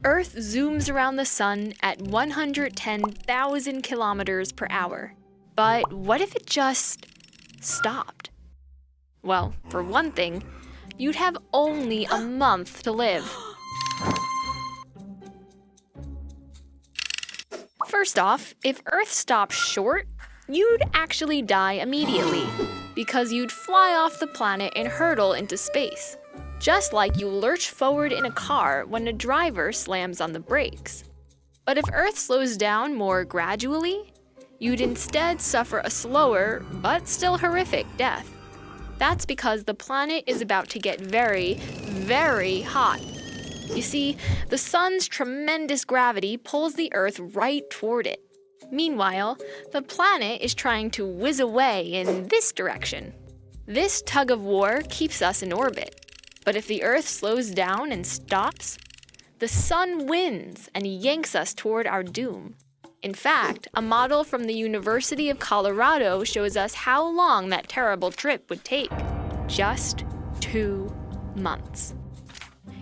Earth zooms around the sun at 110,000 kilometers per hour. But what if it just stopped? Well, for one thing, you'd have only a month to live. First off, if Earth stopped short, you'd actually die immediately, because you'd fly off the planet and hurtle into space, just like you lurch forward in a car when a driver slams on the brakes. But if Earth slows down more gradually, you'd instead suffer a slower, but still horrific death. That's because the planet is about to get very, very hot. You see, the sun's tremendous gravity pulls the Earth right toward it. Meanwhile, the planet is trying to whiz away in this direction. This tug of war keeps us in orbit. But if the Earth slows down and stops, the sun wins and yanks us toward our doom. In fact, a model from the University of Colorado shows us how long that terrible trip would take. Just 2 months.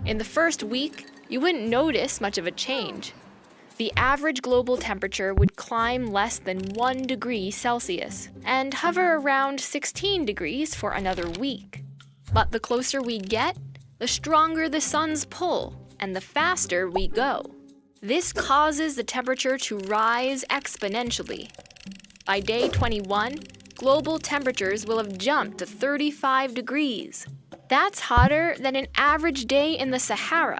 In the first week, you wouldn't notice much of a change. The average global temperature would climb less than 1 degree Celsius and hover around 16 degrees for another week. But the closer we get, the stronger the sun's pull, and the faster we go. This causes the temperature to rise exponentially. By day 21, global temperatures will have jumped to 35 degrees. That's hotter than an average day in the Sahara.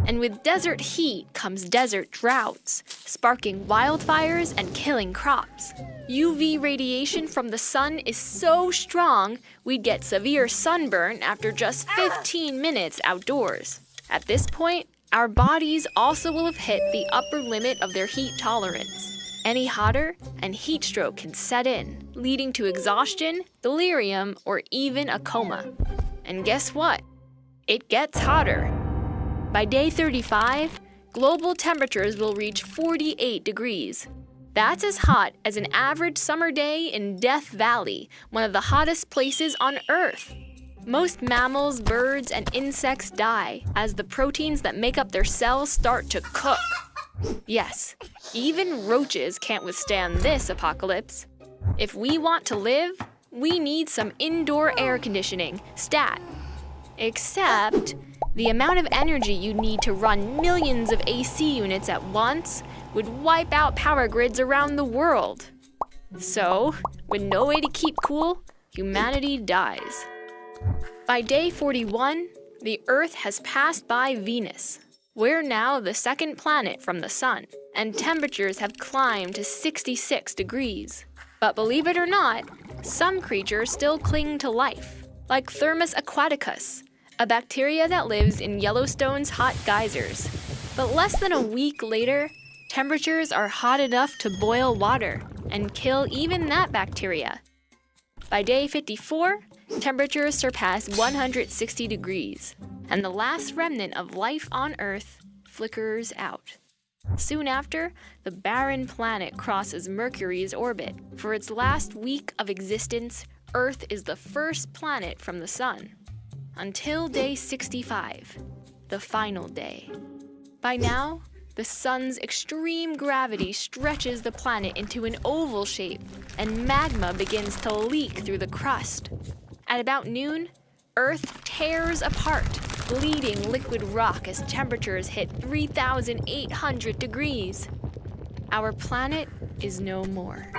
And with desert heat comes desert droughts, sparking wildfires and killing crops. UV radiation from the sun is so strong, we'd get severe sunburn after just 15 minutes outdoors. At this point, our bodies also will have hit the upper limit of their heat tolerance. Any hotter, and heat stroke can set in, leading to exhaustion, delirium, or even a coma. And guess what? It gets hotter. By day 35, global temperatures will reach 48 degrees. That's as hot as an average summer day in Death Valley, one of the hottest places on Earth. Most mammals, birds, and insects die as the proteins that make up their cells start to cook. Yes, even roaches can't withstand this apocalypse. If we want to live, we need some indoor air conditioning, stat. Except, the amount of energy you need to run millions of AC units at once would wipe out power grids around the world. So, with no way to keep cool, humanity dies. By day 41, the Earth has passed by Venus. We're now the second planet from the sun, and temperatures have climbed to 66 degrees. But believe it or not, some creatures still cling to life, like Thermus aquaticus, a bacteria that lives in Yellowstone's hot geysers. But less than a week later, temperatures are hot enough to boil water and kill even that bacteria. By day 54, temperatures surpass 160 degrees, and the last remnant of life on Earth flickers out. Soon after, the barren planet crosses Mercury's orbit. For its last week of existence, Earth is the first planet from the sun. Until day 65, the final day. By now, the sun's extreme gravity stretches the planet into an oval shape, and magma begins to leak through the crust. At about noon, Earth tears apart, bleeding liquid rock as temperatures hit 3,800 degrees. Our planet is no more.